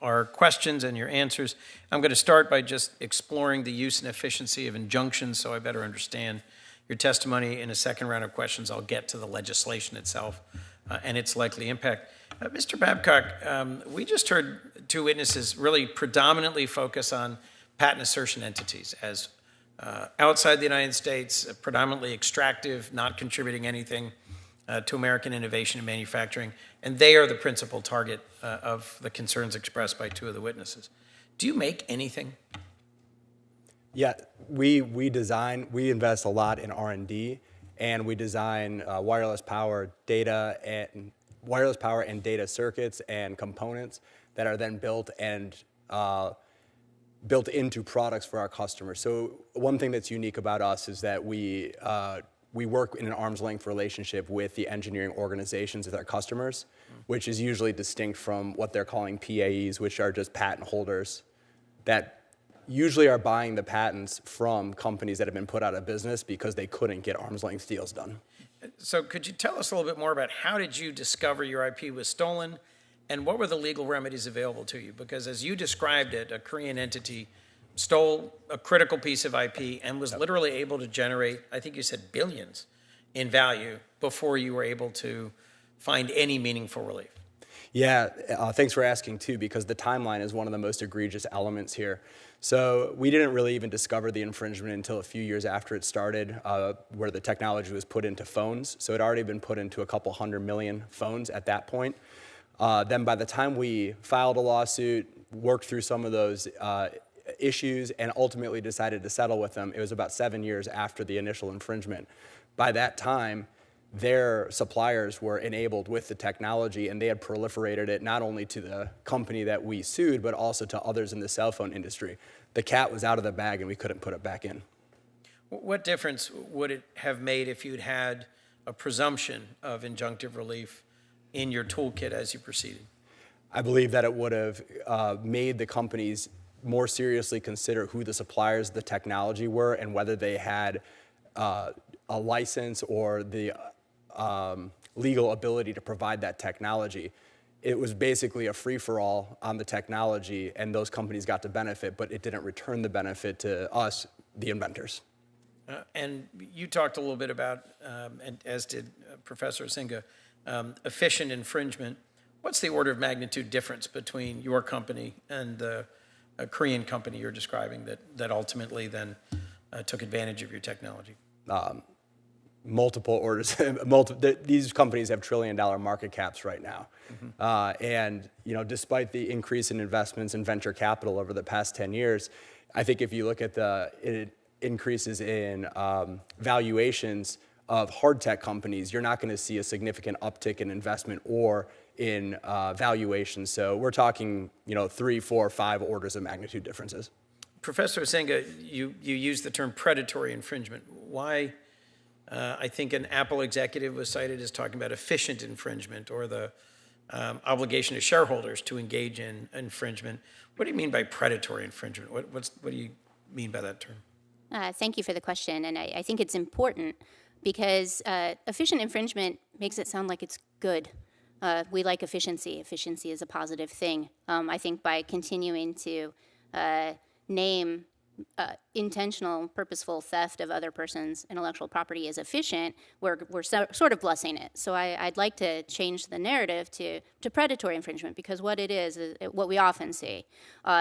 our questions and your answers. I'm going to start by just exploring the use and efficiency of injunctions so I better understand your testimony. In a second round of questions, I'll get to the legislation itself and its likely impact. Mr. Babcock, we just heard two witnesses really predominantly focus on patent assertion entities as outside the United States, predominantly extractive, not contributing anything to American innovation and manufacturing, and they are the principal target of the concerns expressed by two of the witnesses. Do you make anything? Yeah, we invest a lot in R&D, and we design wireless power and data circuits and components that are then built into products for our customers. So one thing that's unique about us is that we work in an arm's length relationship with the engineering organizations of our customers, which is usually distinct from what they're calling PAEs, which are just patent holders that usually are buying the patents from companies that have been put out of business because they couldn't get arm's length deals done. So could you tell us a little bit more about how did you discover your IP was stolen, and what were the legal remedies available to you? Because as you described it, a Korean entity stole a critical piece of IP and was literally able to generate, I think you said billions in value before you were able to find any meaningful relief. Yeah, thanks for asking too, because the timeline is one of the most egregious elements here. So we didn't really even discover the infringement until a few years after it started, where the technology was put into phones. So it had already been put into a couple 100 million phones at that point. Then by the time we filed a lawsuit, worked through some of those issues, and ultimately decided to settle with them, it was about 7 years after the initial infringement. By that time, their suppliers were enabled with the technology, and they had proliferated it not only to the company that we sued, but also to others in the cell phone industry. The cat was out of the bag, and we couldn't put it back in. What difference would it have made if you'd had a presumption of injunctive relief in your toolkit as you proceeded? I believe that it would have made the companies more seriously consider who the suppliers of the technology were and whether they had a license or the legal ability to provide that technology. It was basically a free-for-all on the technology, and those companies got to benefit, but it didn't return the benefit to us, the inventors. And you talked a little bit about, and as did Professor Asinga, efficient infringement. What's the order of magnitude difference between your company and the Korean company you're describing that ultimately then took advantage of your technology? Multiple orders. These companies have trillion-dollar market caps right now. And despite the increase in investments in venture capital over the past 10 years, I think if you look at the increases in valuations of hard tech companies, you're not going to see a significant uptick in investment or in valuation. So we're talking 3, 4, 5 orders of magnitude differences. Professor Asinga, you used the term predatory infringement. Why? I think an Apple executive was cited as talking about efficient infringement or the obligation of shareholders to engage in infringement. What do you mean by predatory infringement? What do you mean by that term? Thank you for the question, and I think it's important because efficient infringement makes it sound like it's good. We like efficiency. Efficiency is a positive thing. I think by continuing to name intentional, purposeful theft of other person's intellectual property as efficient, we're sort of blessing it. So I'd like to change the narrative to predatory infringement, because what it is what we often see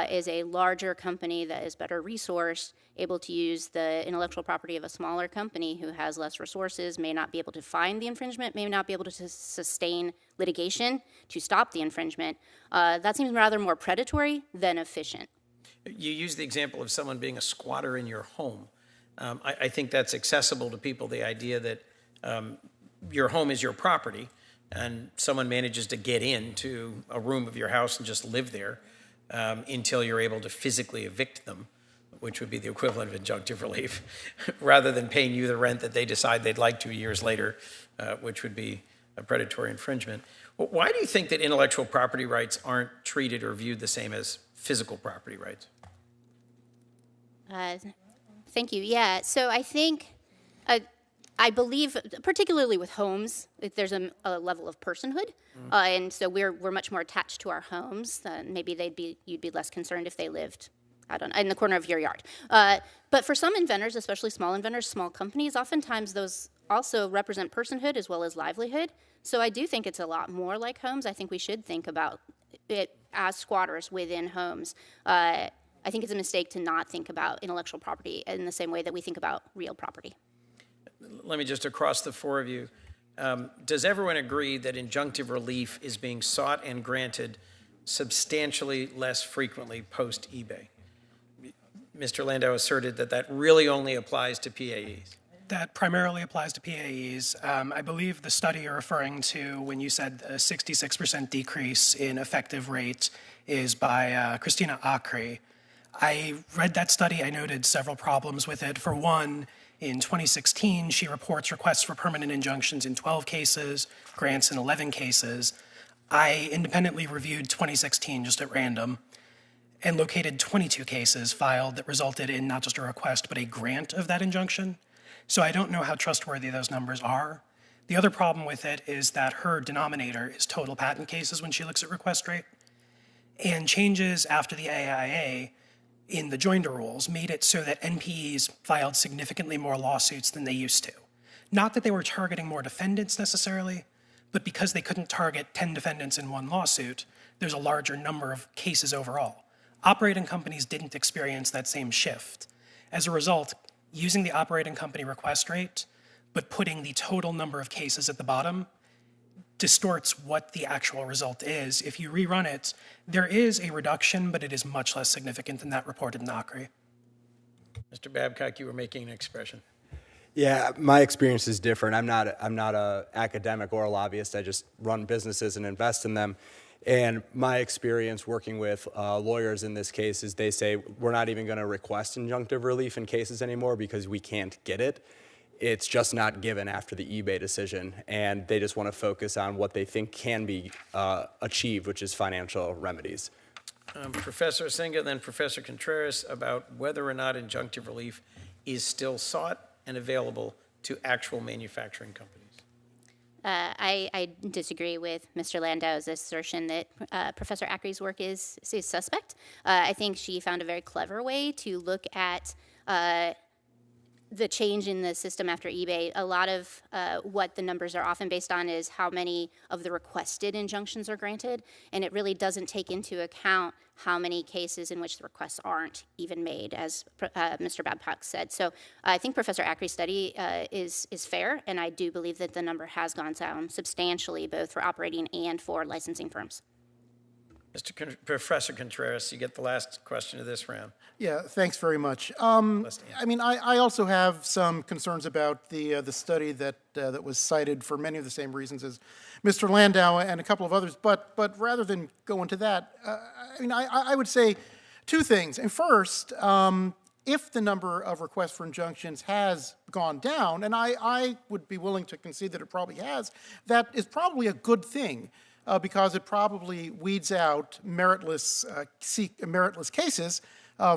is a larger company that is better resourced, able to use the intellectual property of a smaller company who has less resources, may not be able to find the infringement, may not be able to sustain litigation to stop the infringement. That seems rather more predatory than efficient. You use the example of someone being a squatter in your home. I think that's accessible to people, the idea that your home is your property and someone manages to get into a room of your house and just live there until you're able to physically evict them, which would be the equivalent of injunctive relief, rather than paying you the rent that they decide they'd like to years later, which would be a predatory infringement. Well, why do you think that intellectual property rights aren't treated or viewed the same as physical property rights? Thank you. Yeah, so I think I believe, particularly with homes, there's a level of personhood, and so we're much more attached to our homes. Maybe you'd be less concerned if they lived, I don't know, in the corner of your yard. But for some inventors, especially small inventors, small companies, oftentimes those also represent personhood as well as livelihood. So I do think it's a lot more like homes. I think we should think about it as squatters within homes. I think it's a mistake to not think about intellectual property in the same way that we think about real property. Let me just, across the four of you, does everyone agree that injunctive relief is being sought and granted substantially less frequently post-eBay? Mr. Landau asserted that that really only applies to PAEs. That primarily applies to PAEs. I believe the study you're referring to when you said a 66% decrease in effective rate is by Christina Acri. I read that study. I noted several problems with it. For one, in 2016, she reports requests for permanent injunctions in 12 cases, grants in 11 cases. I independently reviewed 2016 just at random and located 22 cases filed that resulted in not just a request, but a grant of that injunction. So I don't know how trustworthy those numbers are. The other problem with it is that her denominator is total patent cases when she looks at request rate. And changes after the AIA in the joinder rules made it so that NPEs filed significantly more lawsuits than they used to. Not that they were targeting more defendants necessarily, but because they couldn't target 10 defendants in one lawsuit, there's a larger number of cases overall. Operating companies didn't experience that same shift. As a result, using the operating company request rate, but putting the total number of cases at the bottom, distorts what the actual result is. If you rerun it, there is a reduction, but it is much less significant than that reported in ACRI. Mr. Babcock, you were making an expression. Yeah, my experience is different. I'm not an academic or a lobbyist. I just run businesses and invest in them. And my experience working with lawyers in this case is they say, we're not even going to request injunctive relief in cases anymore because we can't get it. It's just not given after the eBay decision. And they just want to focus on what they think can be achieved, which is financial remedies. Professor Asinga, then Professor Contreras, about whether or not injunctive relief is still sought and available to actual manufacturing companies. I disagree with Mr. Landau's assertion that Professor Acri's work is suspect. I think she found a very clever way to look at the change in the system after eBay. A lot of what the numbers are often based on is how many of the requested injunctions are granted, and it really doesn't take into account how many cases in which the requests aren't even made, as Mr. Babcock said. So I think Professor Acri's study is fair, and I do believe that the number has gone down substantially, both for operating and for licensing firms. Professor Contreras, you get the last question of this round. Yeah, thanks very much. I mean, I also have some concerns about the study that was cited for many of the same reasons as Mr. Landau and a couple of others. But rather than go into that, I mean, I would say two things. And first, if the number of requests for injunctions has gone down, and I would be willing to concede that it probably has, that is probably a good thing. Because it probably weeds out meritless cases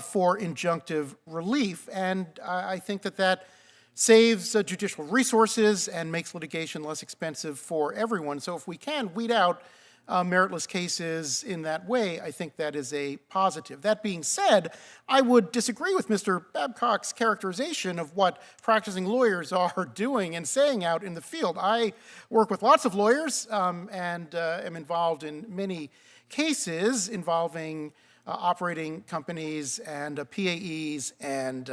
for injunctive relief. And I think that saves judicial resources and makes litigation less expensive for everyone. So if we can weed out meritless cases in that way, I think that is a positive. That being said, I would disagree with Mr. Babcock's characterization of what practicing lawyers are doing and saying out in the field. I work with lots of lawyers and am involved in many cases involving operating companies and PAEs and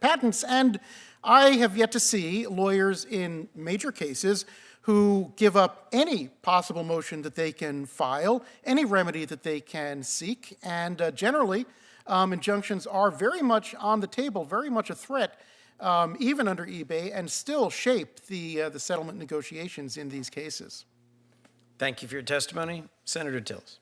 patents, and I have yet to see lawyers in major cases who give up any possible motion that they can file, any remedy that they can seek, and generally, injunctions are very much on the table, very much a threat, even under eBay, and still shape the settlement negotiations in these cases. Thank you for your testimony. Senator Tillis.